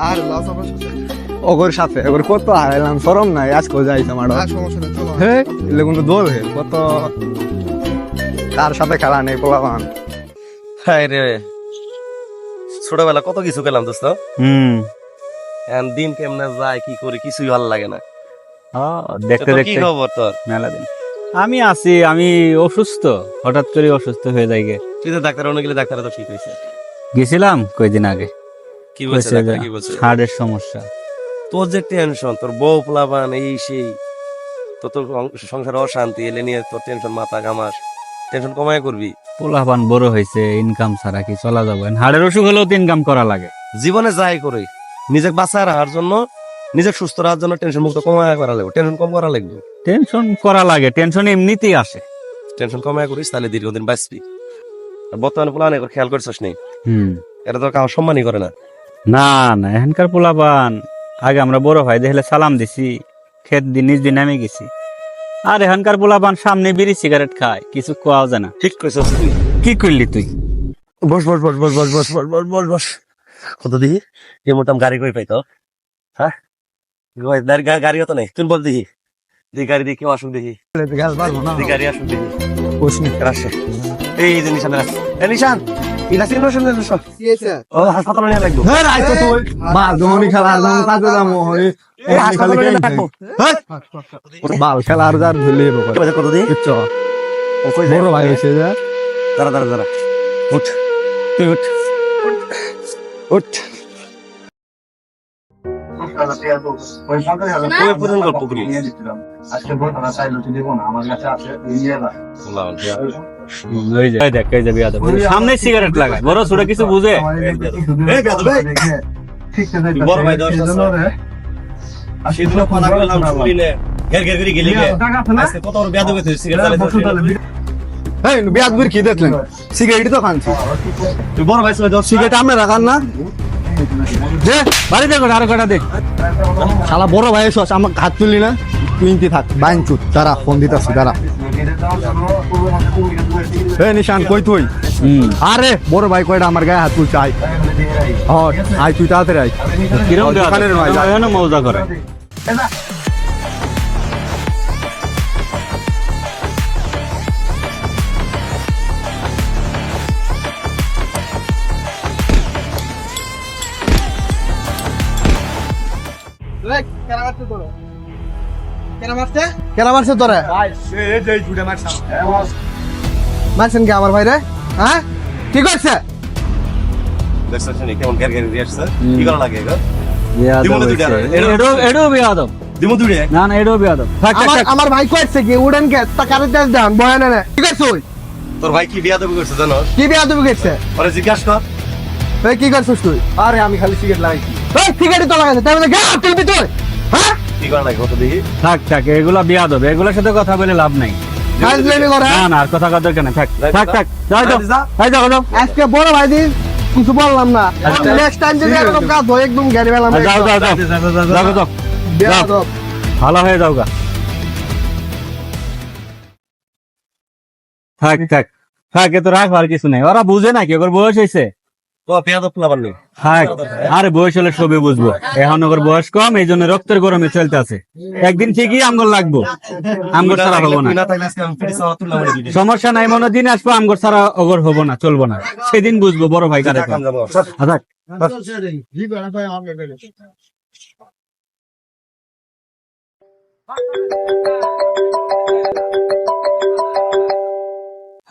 আর loss আমার সাথে ওগর সাথে ওগর কত হারাইলাম শরম নাই আজকে যাইতাম আর আর সমস্যা নেই চলো হে এলে কিন্তু দোল হে কত তার সাথে খেলা নেই পোলাবান হায় রে ছোটবেলা কত কিছু খেলাম দোস্ত এখন দিন কেমনে যায় কি করি কিছুই ভালো লাগে না দেখতে তো কি দেখতে খবর তোর মেলা দিন আমি আছি আমি অসুস্থ হঠাৎ করে অসুস্থ হয়ে যাই গে। তুই তো ডাক্তার অন্য গেলে ডাক্তার তো ঠিক হয়েছে গেছিলাম কয়দিন আগে কি বলছে কইছে ডাক্তার যে কি বলছে হার্টের সমস্যা তোর যে টেনশন তোর বউ প্লাবান এই সেই তো তোর সংসারে অশান্তি এলে নিয়ে তোর টেনশন মাথা ঘামাস টেনশন কমায় করবি পোলাপান বড় হয়েছে ইনকাম ছাড়া কি চলা যাবে হার্টের অসুখ হলেও তো ইনকাম করা লাগে জীবনে যাই করে নিজেকে বাঁচায় রাখার জন্য নিজেকে সুস্থ রাখার জন্য টেনশন মুক্ত কমায় করা লাগবে টেনশন কম করা লাগবে টেনশন করা লাগে টেনশন এমনিতেই আসে টেনশন কমায় করিস তাহলে দীর্ঘদিন বাঁচবি আর বর্তমানে প্লান একবার খেয়াল করছিস নেই এটা তো কারো সম্মানই করে না না না এখানকার পোলাপান আগে আমরা বড় ভাই দেখলে সালাম দিছি খেত দিন নিজ দিন নামে গেছি আর এখানকার পোলাপান সামনে বিড়ি সিগারেট খায় কিছু কোয়াও জানা ঠিক কইছিস তুই কি করলি তুই বস বস বস বস বস বস বস বস বস বস কত দিহি এই মোটাম গাড়ি কই পাইতো হ্যাঁ গাড়ি তো নেই তুই বল দিহি দি গাড়ি দিয়ে কেউ আসুক দেখি গেল পারবো না দি গাড়ি আসুক দেখি কোশনি রাশে এই যে নিশান রাশ এ নিশান ইলা সিনো শুনে শুন কি হয়েছে ও হাসপাতালে নিয়ে লাগবো হে রাইতো তুই বাল দমনি খেলা আর দম কাজে যাবো এই হাসপাতালে নিয়ে লাগবো বাল খেলা আর যার ভুলে যাবো কত দিহি কিচ্ছু বড় ভাই হয়েছে যে দাঁড়া দাঁড়া দাঁড়া উঠ তুই উঠ উঠ তুই পুরো গল্প করি সামনে সিগারেট লাগায় বড় ছোট কিছু বুঝে বড় ভাই দশ সেদিন কথা বললাম শুনিলে ঘের ঘের করে গেলি আজকে কত বড় বেয়াদব হয়েছে সিগারেট চালাতে এই বিয়াদ বুর কি দেখলেন সিগারেট তো খানছি তুই বড় ভাই সবাই সিগারেট আমরা রাখান না যে বাড়িতে করে আরো কটা দেখ শালা বড় ভাই এসো আমার হাত তুললি না তুই ইনতি থাক বাইন চুত তারা ফোন দিতাছি তারা এ নিশান কই তুই আরে বড় ভাই কয়টা আমার গায়ে হাত তুলছে আয় আয় তুই তাড়াতাড়ি আয় কিরম দোকানের নয় যা। মজা করে কেনা মারছে তোরা কেনা মারছে কেনা মারছে তোরে মারছেন কি আমার ভাই রে হ্যাঁ কি করছে দেখছিস নি কেমন ঘের ঘের দিয়ে আসছে কি করা লাগে গো এডো বিয়াদব দিমু দুড়ে না না এডো বিয়াদব আমার ভাই কইছে কি উড়েন কে তা কারে দেন দেন বয়ানে না কি করছ তুই তোর ভাই কি বিয়াদবি করছে জানো কি বিয়া তুমি করছে আরে জিজ্ঞাসা কর এই কি করছিস তুই আরে আমি খালি সিগারেট লাগাইছি এই সিগারেট তো লাগাইছে তাই বলে গা তুলবি তুই হ্যাঁ কি করা লাগে কত দেখি থাক থাক এগুলা বিয়াদব এগুলোর সাথে কথা বলে লাভ নাই ফাজলামি করে না না আর কথা কথা কেন থাক থাক থাক যাও যাও যাও যাও আজকে বড় ভাই দিন কিছু বললাম না নেক্সট টাইম যদি এরকম কাজ হয় একদম গাড়ি বেলাম যাও যাও যাও যাও যাও বেয়াদব ভালো হয়ে যাও গা থাক থাক থাক এ তো রাখবার আর কিছু নেই ওরা বুঝে না কি ওর বয়স হয়েছে তো বিয়াদব লাগাবার নেই থাক আরে বয়স হলে সবে বুঝবো এখন ওর বয়স কম এই জন্য রক্তের গরমে চলতে আছে একদিন ঠিকই আমগর লাগবো আমগর ছাড়া হবো না না থাকলে আজকে আমি ফিরে সাওয়া তুললাম রে দিদি সমস্যা নাই মনে দিন আসবো আমগর ছাড়া ওগর হবো না চলবো না সেদিন বুঝবো বড় ভাই কারে কাম যাবো থাক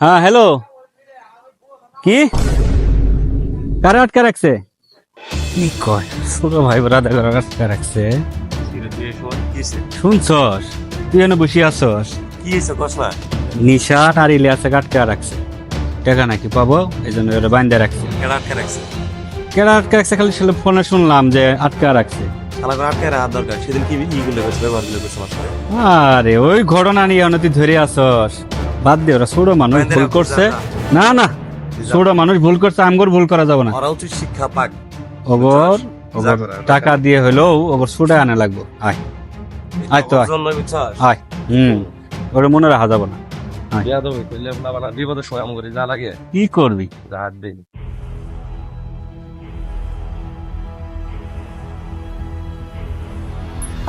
হ্যাঁ হ্যালো কি কারে আটকে রাখছে কি কয় ছোট ভাই ব্রাদার আটকে রাখছে শুনছস তুই এনে বসে আছস কি হইছে কস না নিশান আর ইলিয়াসে আটকে রাখছে টাকা নাকি পাবো এই জন্য ওরা বাইন্দা রাখছে কেডা আটকে রাখছে কেডা আটকে রাখছে খালি ফোনে শুনলাম যে আটকে রাখছে শালা করে আটকে রাখা দরকার সেদিন কি ইগুলো হয়েছে ব্যবহার গুলো করছে আমার সাথে আরে ওই ঘটনা নিয়ে অনতি ধরে আসস বাদ দে ওরা ছোট মানুষ ভুল করছে না না ছোট মানুষ ভুল করছে আমগর ভুল করা যাবে না ওরা উচিত শিক্ষা পাক ওগর ওগর টাকা দিয়ে হলেও ওগর ছুটে আনা লাগবো আয় আয় তো আয় জন্য বুঝছস আয় ওর মনে রাখা যাবে না বিয়াদব কইলে না বিপদের সময় আমগরে যা লাগে কি করবি যা দেই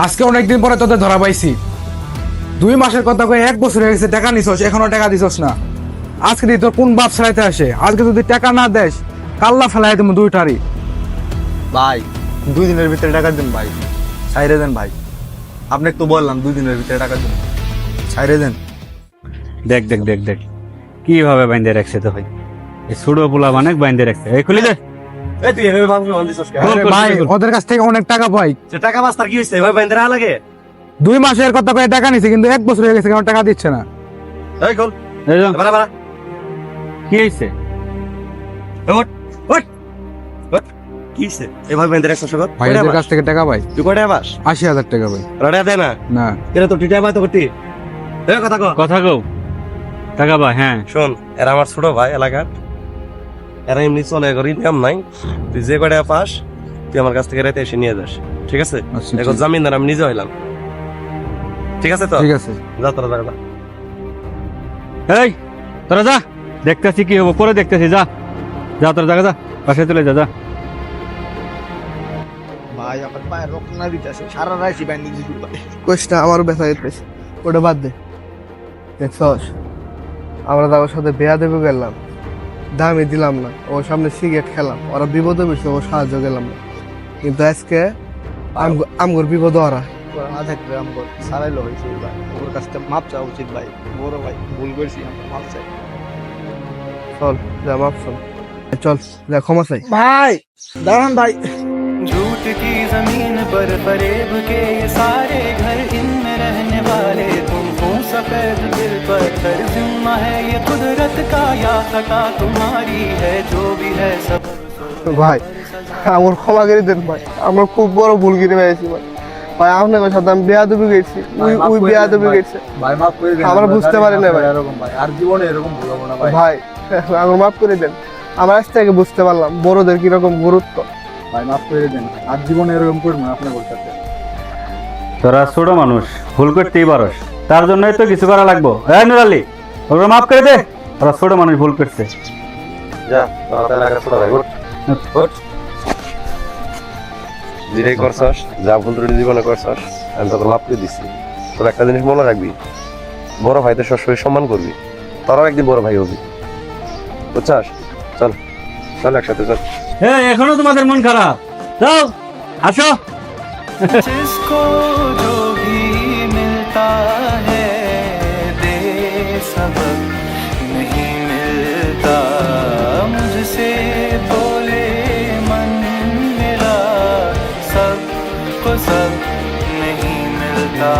আজকে অনেকদিন পরে তোদের ধরা পাইছি। 2 মাসের কথা কয়ে 1 বছর হয়ে গেছে, টাকা নিছস, এখনো টাকা দিছস না। আজকে দিয়ে তোর কোন বাপ ছাড়াইতে আসে? আজকে যদি টাকা না দেস, কাল্লা ফেলাই তুমি দুইটারই। ভাই 2 দিনের ভিতরে টাকা দিন ভাই, ছাইরে দেন ভাই। আপনাকে তো বললাম 2 দিনের ভিতরে টাকা দিন, ছাইরে দেন। দেখ দেখ দেখ দেখ কিভাবে বাইন্দে রাখছে তো ভাই, এই সুড়ো পোলাপান বাইন্দে রাখছে। এই খুলি দে। এই তুই এভাবে ভাবছিস বল দিছস কে? আরে ভাই ওদের কাছ থেকে অনেক টাকা পাই। যে টাকা বাস্তার কি হইছে? ভাই বাইন্দে রাখা লাগে। 2 মাসের কথা কয়ে টাকা নিছে, কিন্তু 1 বছর হয়ে গেছে, কেন টাকা দিচ্ছে না? এই খোল, এই যো, বাড়া বাড়া, কি হইছে? ওঠ ওঠ ওঠ। কি হইছে? এভাবে বাইন্দে রাখছস সগত? ভাই ওদের কাছ থেকে টাকা পাই তুই কয়টা বাস? 80,000 টাকা পাই। রড়া দে না। না এরা তো টিটা বাই তো করতি। এই কথা কও। কথা কও, টাকা বা হ্যাঁ। শোন, এরা আমার ছোট ভাই এলাকার, এরা এমনি চলে ঘর ইনকাম নাই। তুই যে কয়টা পাস তুই আমার কাছ থেকে রাতে এসে নিয়ে যাস, ঠিক আছে? আচ্ছা, এখন ঠিক- জামিনদার আমি নিজে হইলাম, ঠিক আছে তো? ঠিক আছে। যা তোরা যা। এই তোরা যা, দেখতেছি কি হবো, পরে দেখতেছি। যা যা তোরা জায়গা যা, বাসায় চলে যা। যা ভাই আমার পায়ে রক্ত না দিতেছে, সারা রাইছি ব্যান্ড দিছি ভাই। কোশটা আমারও ব্যথা হইতেছে, ওটা বাদ দে। দেখছস, আমরা তার সাথে বেয়া দেবে গেলাম, দামে দিলাম না, ওর সামনে সিগারেট খেলাম, ওরা বিপদে বসে ও সাহায্য গেলাম না। কিন্তু আজকে আমগর বিপদ ওরা না থাকলে আমগর সারাইলো হয়েছে ভাই। ওর কাছ থেকে মাপ চাওয়া উচিত ভাই, বড় ভাই ভুল করছি, আমরা মাপ চাই। চল যা মাপ চল, চল যা ক্ষমা চাই। ভাই দাঁড়ান ভাই। झूठ की जमीन पर फरेब के ये सारे घर इनमें रहने वाले तुम हो सफेद दिल पर हर जिम्मा है ये कुदरत का या खता तुम्हारी है जो भी है सब ভাই আমার ক্ষমা করে দেন ভাই, আমরা খুব বড় ভুল করে ফেলেছি ভাই। ভাই আপনার সাথে আমি বেয়াদবি গেছি, ওই বেয়াদবি গেছে ভাই মাফ করে দেন। আমরা বুঝতে পারি না ভাই। এরকম ভাই আর জীবনে এরকম ভুল হবে না ভাই। ভাই আমার মাফ করে দেন, আমরা আজ থেকে বুঝতে পারলাম বড়দের কিরকম গুরুত্ব। ভাই মাফ করে দেন, আর জীবনে এরকম করবো না আপনার সাথে। তোরা ছোট মানুষ, ভুল করতেই পারস, তার জন্যই তো কিছু করা লাগবো। এই নুরালি, ওরা মাফ করে দে, ওরা ছোট মানুষ ভুল করছে। যা তোরা এলাকার ছোট ভাই, ওঠ ওঠ। যেটাই করছস, যা ভুল ত্রুটি জীবনে করছস, আমি তোকে মাফ করে দিচ্ছি। তোর একটা জিনিস মনে রাখবি, বড় ভাইদের সবসময় সম্মান করবি, তোরাও একদিন বড় ভাই হবি, বুঝছস? চল চল একসাথে চল। হ্যাঁ, এখনো তোমাদের মন খারাপ? যাও আসো। जिसको जो भी मिलता है दे सबक नहीं मिलता मुझसे बोले मन मिला सबको सब नहीं मिलता।